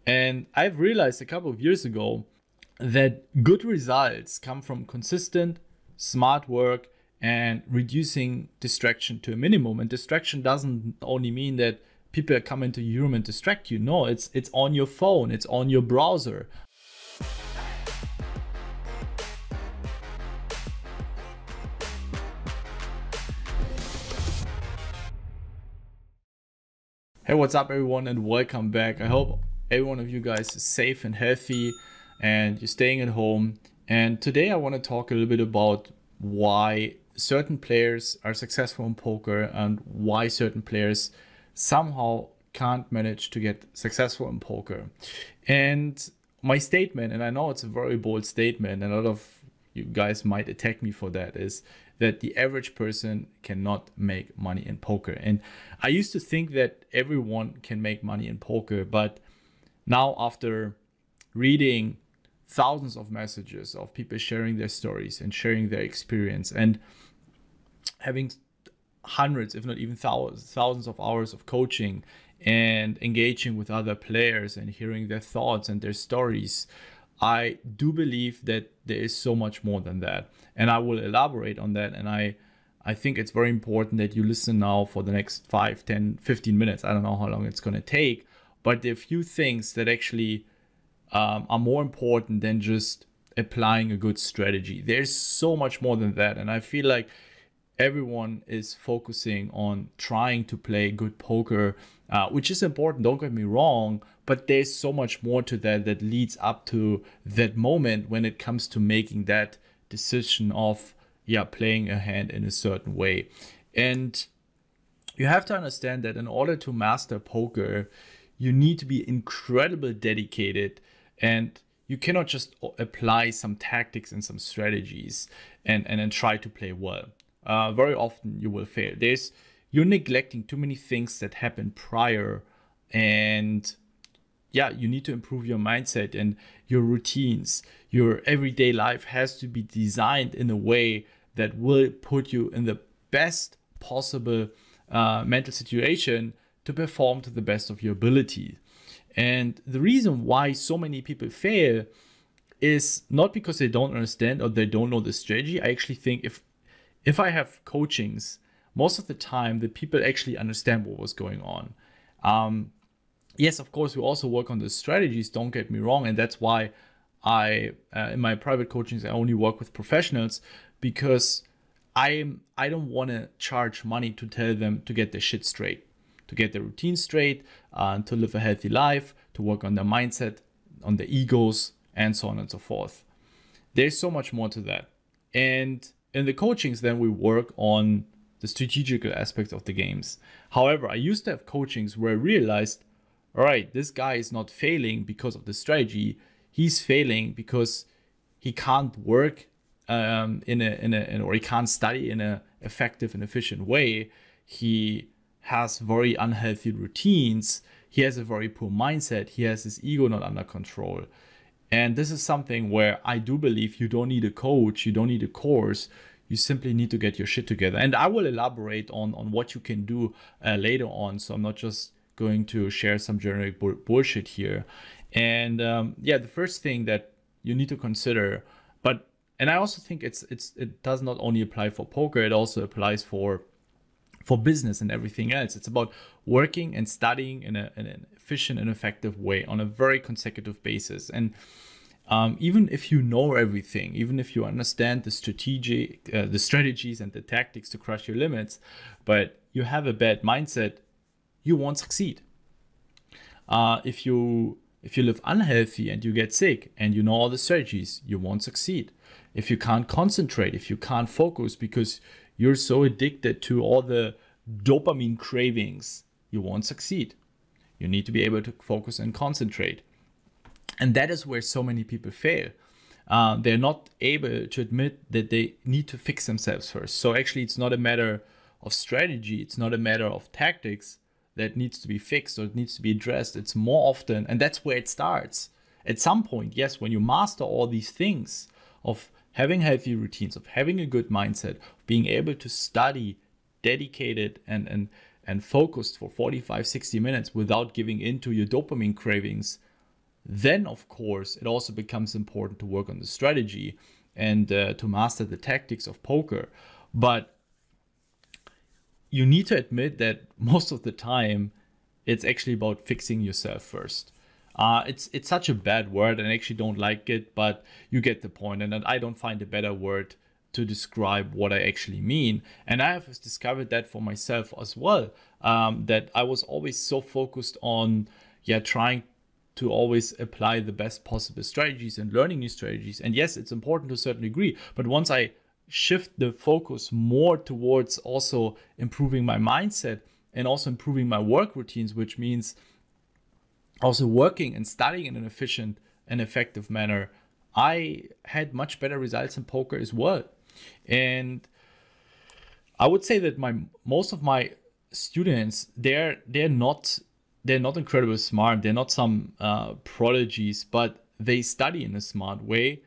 And I've realized a couple of years ago that good results come from consistent, smart work and reducing distraction to a minimum. And distraction doesn't only mean that people come into your room and distract you. No, it's on your phone, it's on your browser. Hey, what's up everyone and welcome back. I hope every one of you guys is safe and healthy and you're staying at home. And today I want to talk a little bit about why certain players are successful in poker and why certain players somehow can't manage to get successful in poker. And my statement, and I know it's a very bold statement and a lot of you guys might attack me for that, is that the average person cannot make money in poker. And I used to think that everyone can make money in poker, but now after reading thousands of messages of people sharing their stories and sharing their experience and having hundreds, if not even thousands of hours of coaching and engaging with other players and hearing their thoughts and their stories, I do believe that there is so much more than that. And I will elaborate on that. And I think it's very important that you listen now for the next 5, 10, 15 minutes. I don't know how long it's going to take. But there are a few things that actually are more important than just applying a good strategy. There's so much more than that. And I feel like everyone is focusing on trying to play good poker, which is important, don't get me wrong, but there's so much more to that that leads up to that moment when it comes to making that decision of, playing a hand in a certain way. And you have to understand that in order to master poker, you need to be incredibly dedicated, and you cannot just apply some tactics and some strategies and then try to play well. Very often you will fail. You're neglecting too many things that happened prior, and you need to improve your mindset and your routines. Your everyday life has to be designed in a way that will put you in the best possible mental situation to perform to the best of your ability. And the reason why so many people fail is not because they don't understand or they don't know the strategy. I actually think if I have coachings, most of the time the people actually understand what was going on. Yes, of course, we also work on the strategies, don't get me wrong. And that's why in my private coachings, I only work with professionals, because I don't want to charge money to tell them to get their shit straight, to get their routine straight, to live a healthy life, to work on their mindset, on their egos, and so on and so forth. There's so much more to that. And in the coachings, then we work on the strategical aspects of the games. However, I used to have coachings where I realized, all right, this guy is not failing because of the strategy. He's failing because he can't work or he can't study in an effective and efficient way. He has very unhealthy routines. He has a very poor mindset. He has his ego not under control. And this is something where I do believe you don't need a coach, you don't need a course. You simply need to get your shit together. And I will elaborate on what you can do later on. So I'm not just going to share some generic bullshit here. And the first thing that you need to consider, and I also think it does not only apply for poker, it also applies for business and everything else. It's about working and studying in an efficient and effective way on a very consecutive basis. And even if you know everything, even if you understand the strategies and the tactics to crush your limits, but you have a bad mindset, you won't succeed. If you live unhealthy and you get sick and you know all the strategies, you won't succeed. If you can't concentrate, if you can't focus because you're so addicted to all the dopamine cravings, you won't succeed. You need to be able to focus and concentrate. And that is where so many people fail. They're not able to admit that they need to fix themselves first. So actually, it's not a matter of strategy. It's not a matter of tactics that needs to be fixed or it needs to be addressed. It's more often, and that's where it starts. At some point, yes, when you master all these things of having healthy routines, of having a good mindset, of being able to study dedicated and focused for 45, 60 minutes without giving in to your dopamine cravings, then of course it also becomes important to work on the strategy and to master the tactics of poker. But you need to admit that most of the time it's actually about fixing yourself first. It's such a bad word, and I actually don't like it, but you get the point. And I don't find a better word to describe what I actually mean. And I have discovered that for myself as well, that I was always so focused on trying to always apply the best possible strategies and learning new strategies. And yes, it's important to a certain degree, but once I shift the focus more towards also improving my mindset and also improving my work routines, which means also working and studying in an efficient and effective manner, I had much better results in poker as well. And I would say that most of my students, they're not incredibly smart. They're not some prodigies, but they study in a smart way.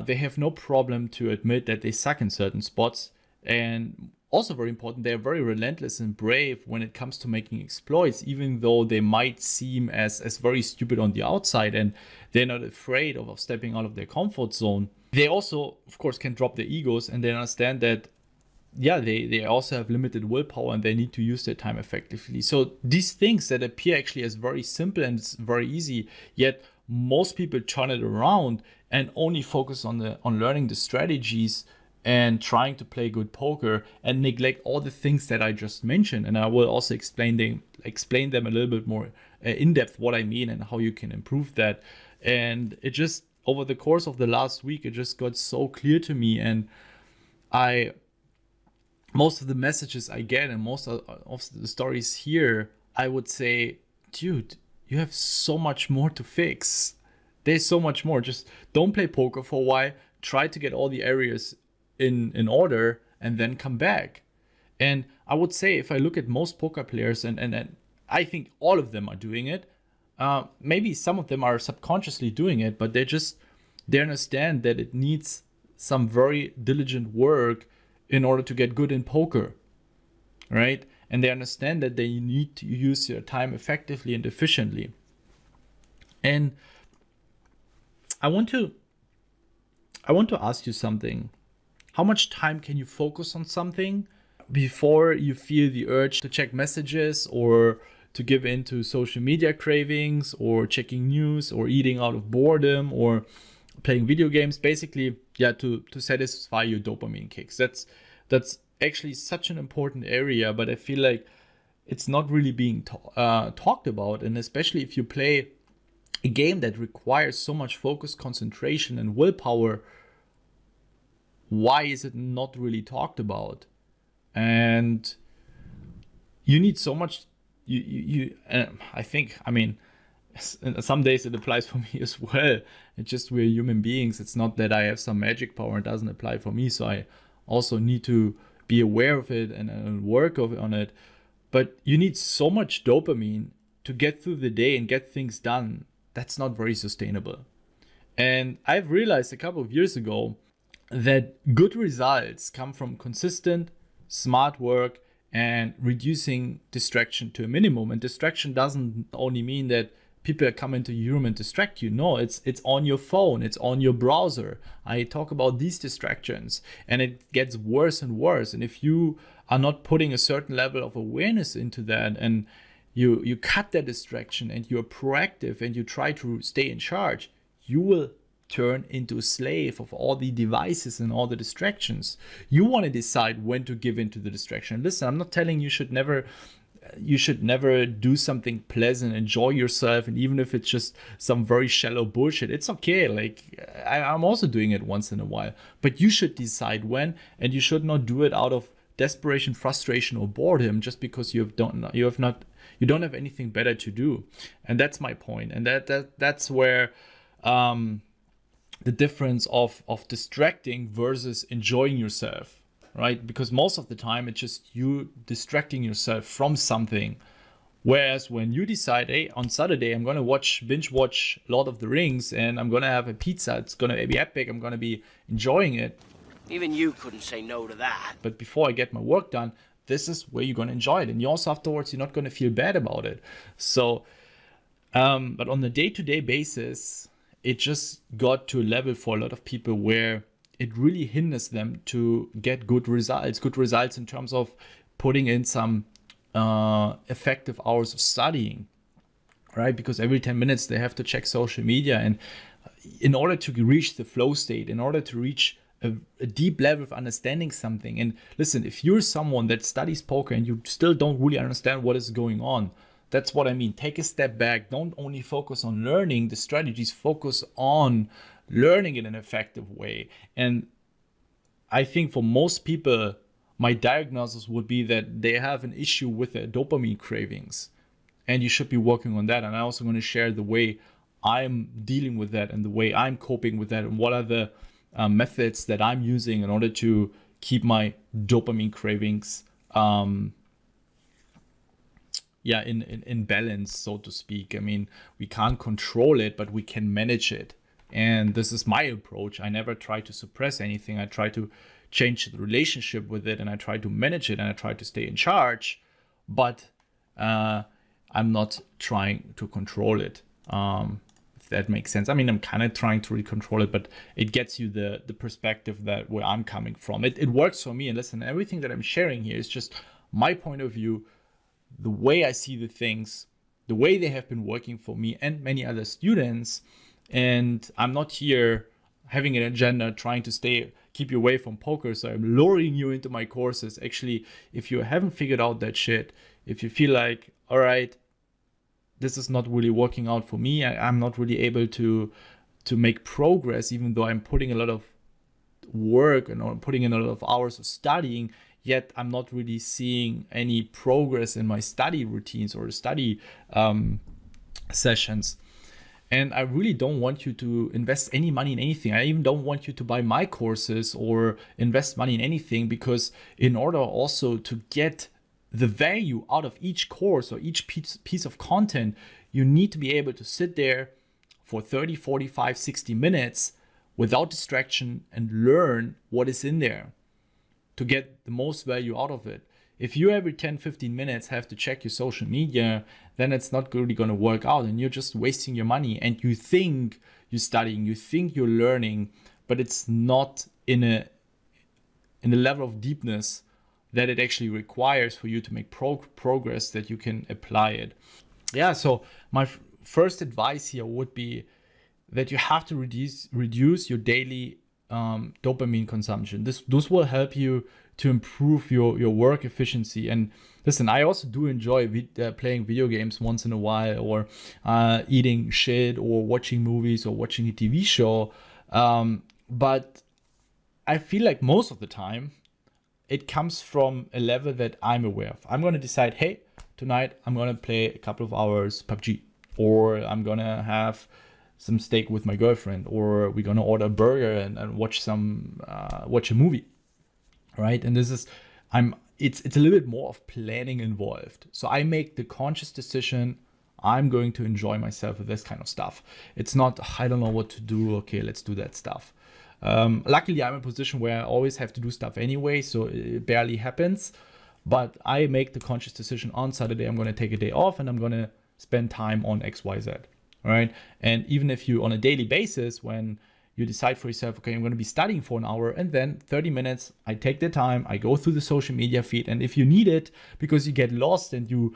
They have no problem to admit that they suck in certain spots. And also very important, they're very relentless and brave when it comes to making exploits, even though they might seem as very stupid on the outside, and they're not afraid of stepping out of their comfort zone. They also, of course, can drop their egos, and they understand that, they also have limited willpower and they need to use their time effectively. So these things that appear actually as very simple and it's very easy, yet most people turn it around and only focus on learning the strategies and trying to play good poker and neglect all the things that I just mentioned. And I will also explain them a little bit more in depth what I mean and how you can improve that. And it just, over the course of the last week, it just got so clear to me. And most of the messages I get and most of the stories here, I would say, dude, you have so much more to fix. There's so much more. Just don't play poker for a while. Try to get all the areas in order and then come back. And I would say if I look at most poker players, and I think all of them are doing it, maybe some of them are subconsciously doing it, but they understand that it needs some very diligent work in order to get good in poker, right? And they understand that they need to use their time effectively and efficiently. And I want to ask you something. How much time can you focus on something before you feel the urge to check messages or to give in to social media cravings or checking news or eating out of boredom or playing video games? Basically, to satisfy your dopamine kicks. That's actually such an important area, but I feel like it's not really being talked about. And especially if you play a game that requires so much focus, concentration, and willpower, why is it not really talked about? And you need so much. I think, some days it applies for me as well. It's just we're human beings. It's not that I have some magic power. It doesn't apply for me. So I also need to be aware of it and work on it. But you need so much dopamine to get through the day and get things done. That's not very sustainable. And I've realized a couple of years ago that good results come from consistent, smart work and reducing distraction to a minimum. And distraction doesn't only mean that people come into your room and distract you. No, it's on your phone, it's on your browser. I talk about these distractions, and it gets worse and worse. And if you are not putting a certain level of awareness into that, and you cut that distraction and you're proactive and you try to stay in charge, you will turn into a slave of all the devices and all the distractions. You want to decide when to give in to the distraction. Listen, I'm not telling you should never do something pleasant, enjoy yourself, and even if it's just some very shallow bullshit, it's okay. Like I'm also doing it once in a while, but you should decide when, and you should not do it out of desperation, frustration, or boredom just because you don't have anything better to do. And that's my point. And that's where the difference of distracting versus enjoying yourself, right? Because most of the time it's just you distracting yourself from something. Whereas when you decide, hey, on Saturday I'm going to binge watch Lord of the Rings and I'm going to have a pizza, it's going to be epic, I'm going to be enjoying it. Even you couldn't say no to that. But before I get my work done, this is where you're going to enjoy it. And you also afterwards, you're not going to feel bad about it. So But on the day-to-day basis, it just got to a level for a lot of people where it really hinders them to get good results in terms of putting in some effective hours of studying, right? Because every 10 minutes they have to check social media, and in order to reach the flow state, in order to reach a deep level of understanding something. And listen, if you're someone that studies poker and you still don't really understand what is going on, that's what I mean. Take a step back. Don't only focus on learning the strategies, focus on learning in an effective way. And I think for most people, my diagnosis would be that they have an issue with their dopamine cravings, and you should be working on that. And I'm also going to share the way I'm dealing with that and the way I'm coping with that, and what are the methods that I'm using in order to keep my dopamine cravings in balance, so to speak. I mean, we can't control it, but we can manage it. And this is my approach. I never try to suppress anything. I try to change the relationship with it, and I try to manage it, and I try to stay in charge, but I'm not trying to control it. If that makes sense. I mean, I'm kind of trying to control it, but it gets you the perspective that where I'm coming from. It works for me. And listen, everything that I'm sharing here is just my point of view, the way I see the things, the way they have been working for me and many other students. And I'm not here having an agenda trying to keep you away from poker. So I'm luring you into my courses. Actually, if you haven't figured out that shit, if you feel like, all right, this is not really working out for me, I'm not really able to make progress, even though I'm putting a lot of work and I'm putting in a lot of hours of studying, yet I'm not really seeing any progress in my study routines or study sessions. And I really don't want you to invest any money in anything. I even don't want you to buy my courses or invest money in anything, because in order also to get the value out of each course or each piece of content, you need to be able to sit there for 30, 45, 60 minutes without distraction and learn what is in there to get the most value out of it. If you every 10, 15 minutes have to check your social media, then it's not really going to work out, and you're just wasting your money. And you think you're studying, you think you're learning, but it's not in a level of deepness that it actually requires for you to make progress, that you can apply it. Yeah, so my first advice here would be that you have to reduce your daily dopamine consumption. This will help you to improve your work efficiency. And listen, I also do enjoy playing video games once in a while, or eating shit, or watching movies, or watching a TV show. But I feel like most of the time, it comes from a level that I'm aware of. I'm going to decide, hey, tonight I'm going to play a couple of hours PUBG, or I'm going to have some steak with my girlfriend, or we're going to order a burger and watch a movie, right? And this is, it's a little bit more of planning involved. So I make the conscious decision, I'm going to enjoy myself with this kind of stuff. It's not, I don't know what to do, okay, let's do that stuff. Luckily, I'm in a position where I always have to do stuff anyway, so it barely happens. But I make the conscious decision on Saturday, I'm going to take a day off and I'm going to spend time on XYZ, right? And even if you, on a daily basis, when you decide for yourself, okay, I'm going to be studying for an hour, and then 30 minutes, I take the time, I go through the social media feed. And if you need it because you get lost and you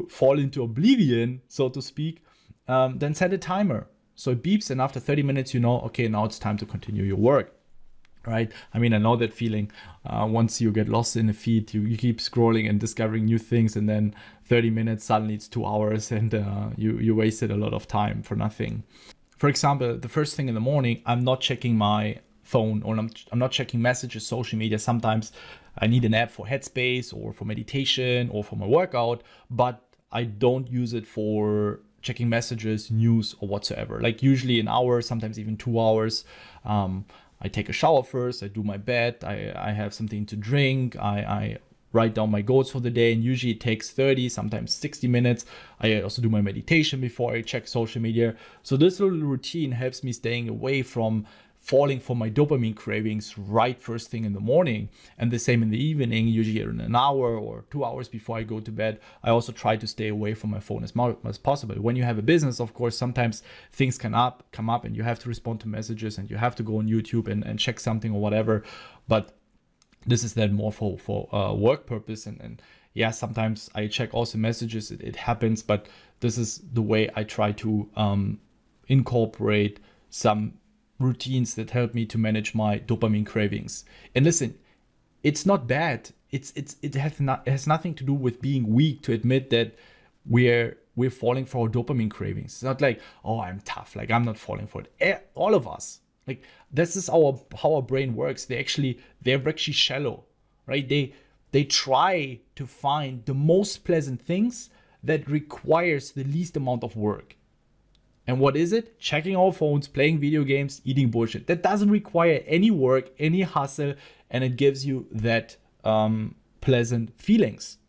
fall into oblivion, so to speak, then set a timer. So it beeps, and after 30 minutes, you know, okay, now it's time to continue your work, right? I mean, I know that feeling. Once you get lost in the feed, you keep scrolling and discovering new things, and then 30 minutes, suddenly it's 2 hours, and you wasted a lot of time for nothing. For example, the first thing in the morning, I'm not checking my phone, or I'm not checking messages, social media. Sometimes I need an app for Headspace or for meditation or for my workout, but I don't use it for checking messages, news, or whatsoever. Like usually an hour, sometimes even 2 hours. I take a shower first, I do my bed, I have something to drink, I write down my goals for the day, and usually it takes 30, sometimes 60 minutes. I also do my meditation before I check social media. So this little routine helps me staying away from falling for my dopamine cravings right first thing in the morning, and the same in the evening, usually in an hour or 2 hours before I go to bed. I also try to stay away from my phone as possible. When you have a business, of course, sometimes things come up and you have to respond to messages and you have to go on YouTube and check something or whatever. But this is then more for work purpose, and yeah, sometimes I check also messages. It happens, but this is the way I try to incorporate some routines that help me to manage my dopamine cravings. And listen, it's not bad. It has nothing to do with being weak to admit that we're falling for our dopamine cravings. It's not like, oh, I'm tough, like I'm not falling for it. All of us, like this is how our brain works. They're actually shallow, right? They try to find the most pleasant things that requires the least amount of work. And what is it? Checking our phones, playing video games, eating bullshit. That doesn't require any work, any hustle, and it gives you that pleasant feelings.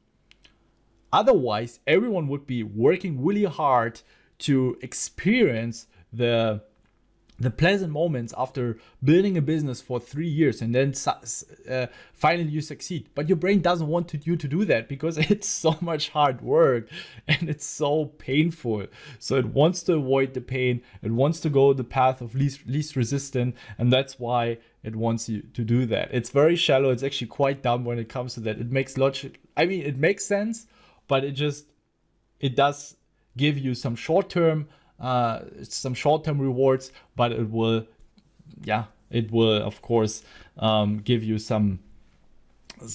Otherwise, everyone would be working really hard to experience the pleasant moments after building a business for 3 years, and then finally you succeed. But your brain doesn't want you to do that because it's so much hard work and it's so painful. So it wants to avoid the pain. It wants to go the path of least resistance, and that's why it wants you to do that. It's very shallow. It's actually quite dumb when it comes to that. It makes logic. I mean, it makes sense, but it does give you some short-term rewards, but it will of course give you some,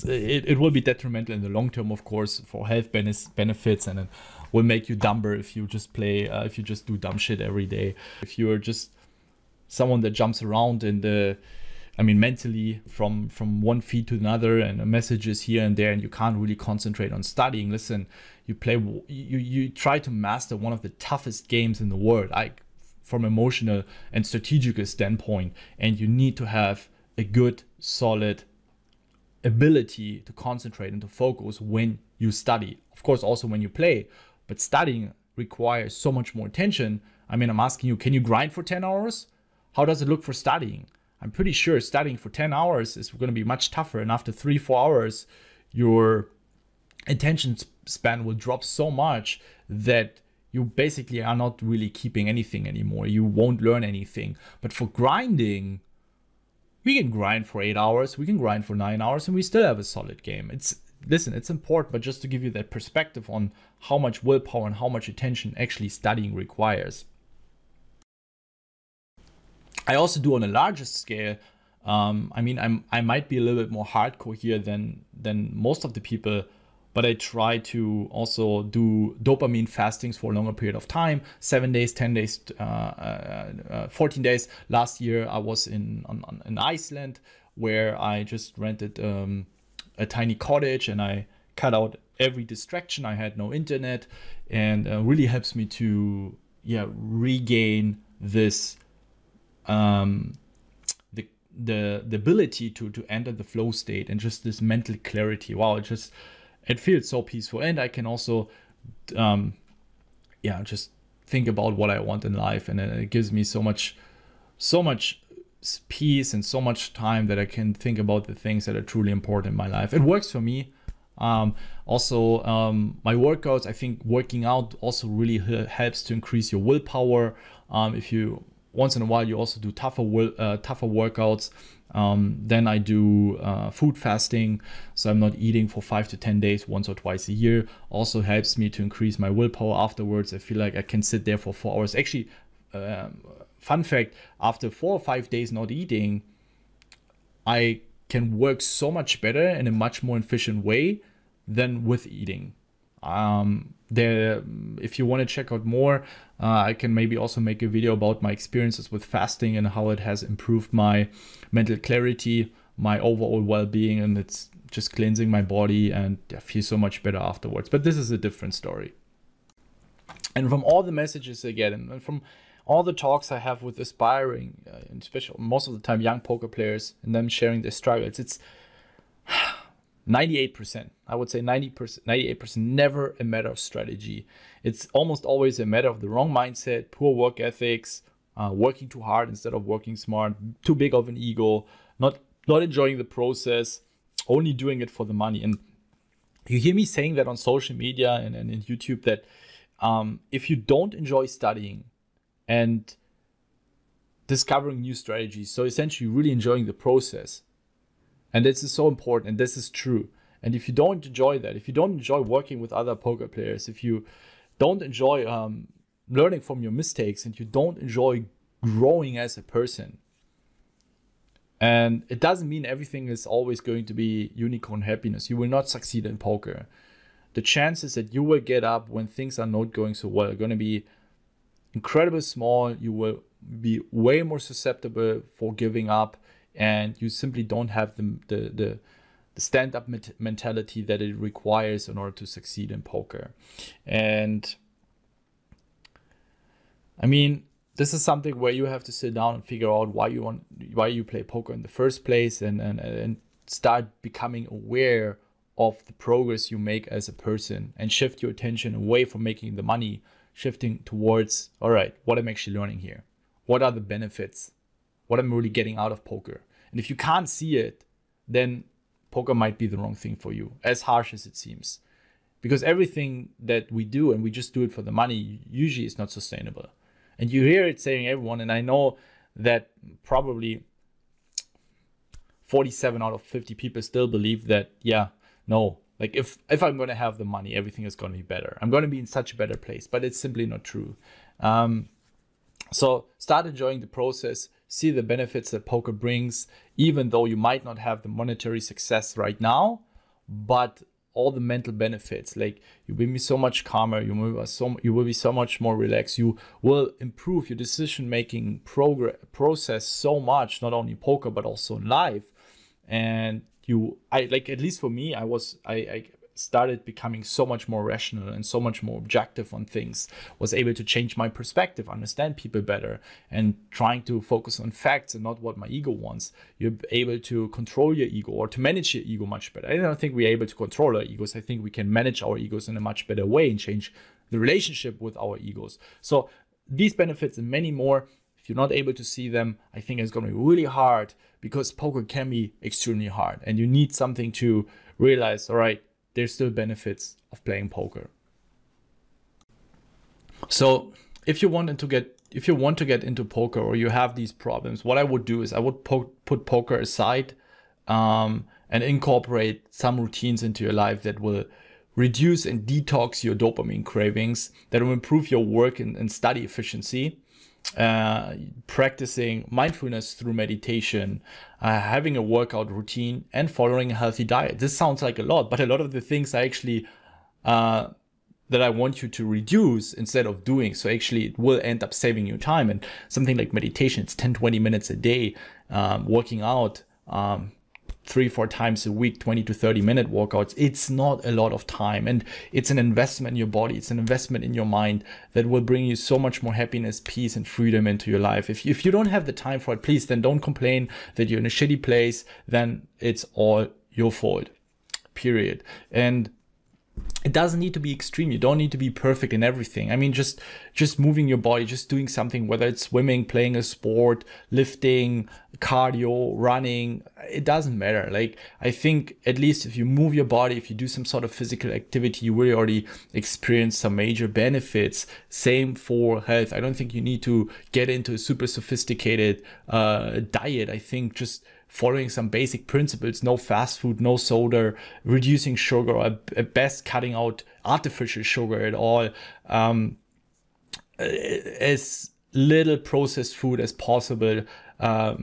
it will be detrimental in the long term, of course, for health benefits, and it will make you dumber if you just if you just do dumb shit every day. If you're just someone that jumps around mentally from one feed to another, and messages here and there, and you can't really concentrate on studying. Listen, you try to master one of the toughest games in the world, from emotional and strategical standpoint, and you need to have a good, solid ability to concentrate and to focus when you study. Of course, also when you play, but studying requires so much more attention. I mean, I'm asking you, can you grind for 10 hours? How does it look for studying? I'm pretty sure studying for 10 hours is going to be much tougher. And after 3-4 hours, your attention span will drop so much that you basically are not really keeping anything anymore. You won't learn anything. But for grinding, we can grind for 8 hours, we can grind for 9 hours, and we still have a solid game. Listen, it's important, but just to give you that perspective on how much willpower and how much attention actually studying requires. I also do on a larger scale. I might be a little bit more hardcore here than most of the people, but I try to also do dopamine fastings for a longer period of time, 7 days, 10 days, 14 days. Last year I was in Iceland, where I just rented a tiny cottage, and I cut out every distraction. I had no internet, and really helps me to regain this the ability to enter the flow state, and just this mental clarity. Wow, it feels so peaceful. And I can also just think about what I want in life, and it gives me so much peace and so much time that I can think about the things that are truly important in my life. It works for me. Also, my workouts, I think working out also really helps to increase your willpower. If you once in a while you also do tougher workouts, then I do food fasting, so I'm not eating for 5 to 10 days once or twice a year. Also helps me to increase my willpower afterwards. I feel like I can sit there for 4 hours. Actually, fun fact, after 4 or 5 days not eating, I can work so much better in a much more efficient way than with eating. If you want to check out more, I can maybe also make a video about my experiences with fasting and how it has improved my mental clarity, my overall well-being, and it's just cleansing my body, and I feel so much better afterwards. But this is a different story. And from all the messages I get, and from all the talks I have with aspiring, especially most of the time young poker players, and them sharing their struggles, it's 98%, I would say 98%, never a matter of strategy. It's almost always a matter of the wrong mindset, poor work ethics, working too hard instead of working smart, too big of an ego, not enjoying the process, only doing it for the money. And you hear me saying that on social media and in YouTube, that if you don't enjoy studying and discovering new strategies, so essentially really enjoying the process, and this is so important, and this is true. And if you don't enjoy that, if you don't enjoy working with other poker players, if you don't enjoy learning from your mistakes, and you don't enjoy growing as a person, and it doesn't mean everything is always going to be unicorn happiness, you will not succeed in poker. The chances that you will get up when things are not going so well are going to be incredibly small. You will be way more susceptible for giving up, and you simply don't have the stand-up mentality that it requires in order to succeed in poker. And I mean, this is something where you have to sit down and figure out why you play poker in the first place, and start becoming aware of the progress you make as a person, and shift your attention away from making the money, shifting towards, all right, what I'm actually learning here. What are the benefits? What I'm really getting out of poker? And if you can't see it, then poker might be the wrong thing for you, as harsh as it seems. Because everything that we do, and we just do it for the money, usually is not sustainable. And you hear it saying everyone, and I know that probably 47 out of 50 people still believe that, yeah, no, like if I'm going to have the money, everything is going to be better. I'm going to be in such a better place, but it's simply not true. So start enjoying the process, see the benefits that poker brings, even though you might not have the monetary success right now, but all the mental benefits, like you will be so much calmer, you will be so much more relaxed, you will improve your decision-making process so much, not only in poker, but also in life. And like, at least for me, I started becoming so much more rational and so much more objective on things, was able to change my perspective, understand people better, and trying to focus on facts and not what my ego wants. You're able to control your ego, or to manage your ego much better. I don't think we're able to control our egos. I think we can manage our egos in a much better way and change the relationship with our egos. So these benefits and many more, if you're not able to see them, I think it's going to be really hard, because poker can be extremely hard, and you need something to realize, all right, there's still benefits of playing poker. So if you want to get into poker, or you have these problems, what I would do is I would put poker aside, and incorporate some routines into your life that will reduce and detox your dopamine cravings, that will improve your work and study efficiency. Practicing mindfulness through meditation, having a workout routine, and following a healthy diet. This sounds like a lot, but a lot of the things are actually that I want you to reduce instead of doing. So actually it will end up saving you time. And something like meditation, it's 10-20 minutes a day, working out 3-4 times a week, 20 to 30 minute workouts. It's not a lot of time, and it's an investment in your body. It's an investment in your mind that will bring you so much more happiness, peace, and freedom into your life. If you don't have the time for it, please, then don't complain that you're in a shitty place. Then it's all your fault, period. And it doesn't need to be extreme. You don't need to be perfect in everything. I mean, just moving your body, just doing something, whether it's swimming, playing a sport, lifting, cardio, running, it doesn't matter. Like, I think at least if you move your body, if you do some sort of physical activity, you will already experience some major benefits. Same for health. I don't think you need to get into a super sophisticated diet. I think just following some basic principles, no fast food, no soda, reducing sugar, or at best cutting out artificial sugar at all, as little processed food as possible, a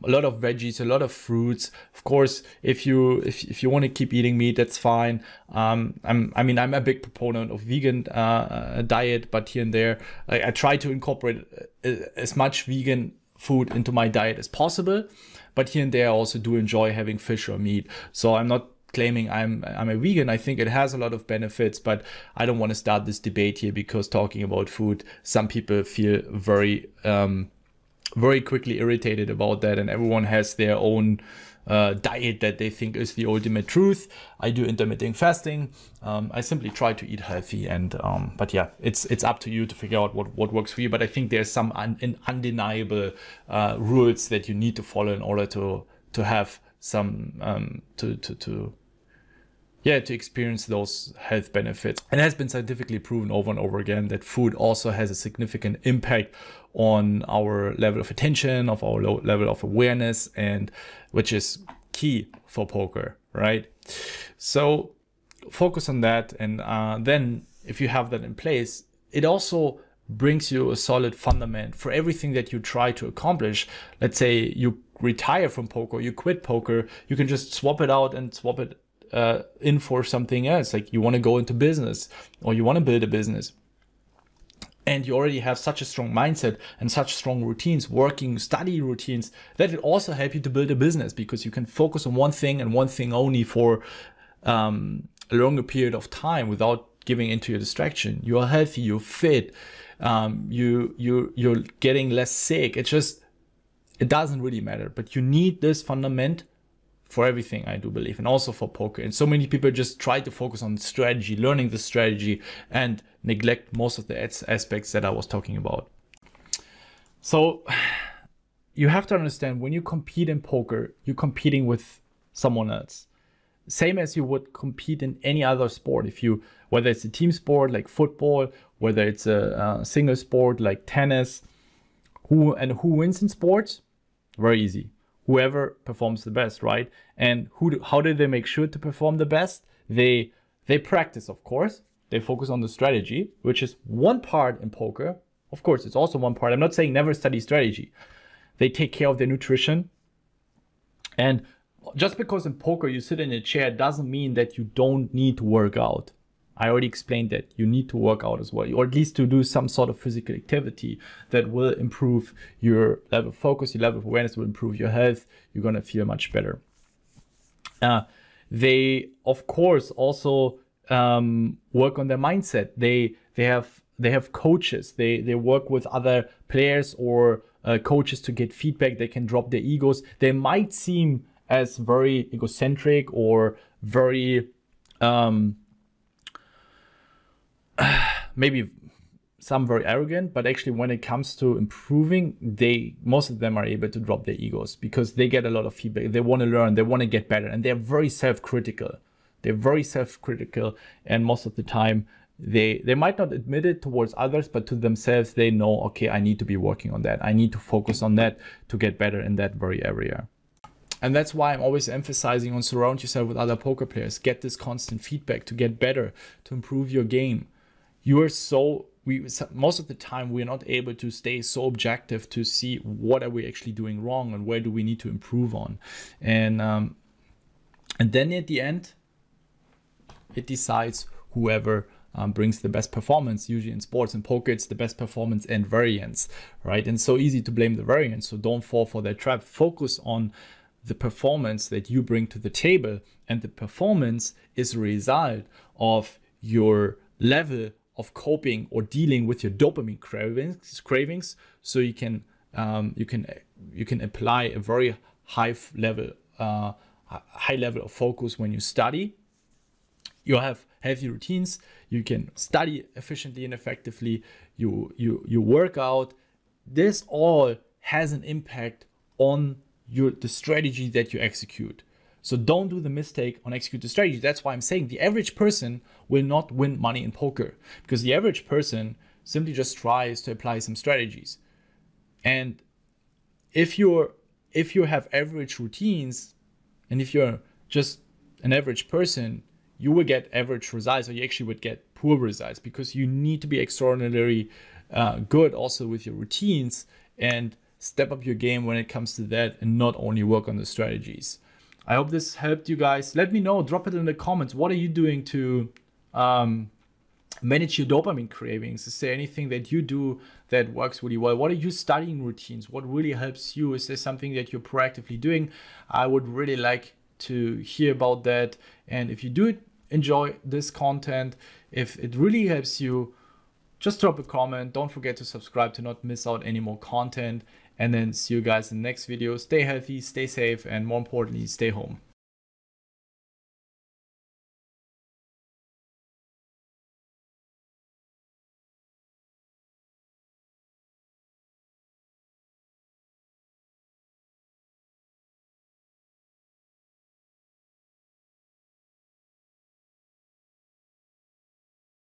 lot of veggies, a lot of fruits. Of course, if you want to keep eating meat, that's fine. I'm a big proponent of vegan diet, but here and there, I try to incorporate as much vegan food into my diet as possible. But here and there, I also do enjoy having fish or meat. So I'm not claiming I'm a vegan. I think it has a lot of benefits, but I don't want to start this debate here, because talking about food, some people feel very quickly irritated about that, and everyone has their own diet that they think is the ultimate truth. I do intermittent fasting. I simply try to eat healthy, and but yeah, it's up to you to figure out what works for you. But I think there's some undeniable rules that you need to follow in order to have some to experience those health benefits. And it has been scientifically proven over and over again that food also has a significant impact on our level of attention, of our level of awareness, and which is key for poker, right? So focus on that, and then if you have that in place, it also brings you a solid fundament for everything that you try to accomplish. Let's say you retire from poker, you quit poker, you can just swap it out and swap it in for something else. Like you want to go into business, or you want to build a business, and you already have such a strong mindset and such strong routines, working study routines, that it also help you to build a business, because you can focus on one thing and one thing only for a longer period of time without giving into your distraction. You are healthy, you're fit, you're getting less sick. It doesn't really matter, but you need this fundament for everything, I do believe, and also for poker. And so many people just try to focus on strategy, learning the strategy, and neglect most of the aspects that I was talking about. So you have to understand, when you compete in poker, you're competing with someone else. Same as you would compete in any other sport. Whether it's a team sport like football, whether it's a single sport like tennis, who wins in sports? Very easy. Whoever performs the best, right? And how do they make sure to perform the best? They practice, of course. They focus on the strategy, which is one part in poker. Of course, it's also one part. I'm not saying never study strategy. They take care of their nutrition. And just because in poker you sit in a chair doesn't mean that you don't need to work out. I already explained that you need to work out as well, or at least to do some sort of physical activity that will improve your level of focus, your level of awareness, will improve your health. You're going to feel much better. They, of course, also work on their mindset. They have coaches. They work with other players or coaches to get feedback. They can drop their egos. They might seem as very egocentric or very maybe some very arrogant, but actually when it comes to improving, most of them are able to drop their egos, because they get a lot of feedback. They want to learn, they want to get better, and they're very self-critical. And most of the time they might not admit it towards others, but to themselves they know, okay, I need to be working on that. I need to focus on that to get better in that very area. And that's why I'm always emphasizing on surround yourself with other poker players. Get this constant feedback to get better, to improve your game. Most of the time we're not able to stay so objective to see what are we actually doing wrong and where do we need to improve on. And then at the end, it decides whoever brings the best performance. Usually in sports and poker, it's the best performance and variance, right? And so easy to blame the variance. So don't fall for that trap. Focus on the performance that you bring to the table, and the performance is a result of your level of coping or dealing with your dopamine cravings. So you can apply a very high level of focus when you study. You have healthy routines. You can study efficiently and effectively. You work out. This all has an impact on the strategy that you execute. So don't do the mistake on execute the strategy. That's why I'm saying the average person will not win money in poker, because the average person simply just tries to apply some strategies. And if you have average routines, and if you're just an average person, you will get average results, or you actually would get poor results, because you need to be extraordinarily good also with your routines and step up your game when it comes to that, and not only work on the strategies. I hope this helped you guys. Let me know, drop it in the comments. What are you doing to manage your dopamine cravings? Is there anything that you do that works really well? What are you studying routines? What really helps you? Is there something that you're proactively doing? I would really like to hear about that. And if you do enjoy this content, if it really helps you, just drop a comment. Don't forget to subscribe to not miss out any more content. and then see you guys in the next video. Stay healthy, stay safe, and more importantly, stay home.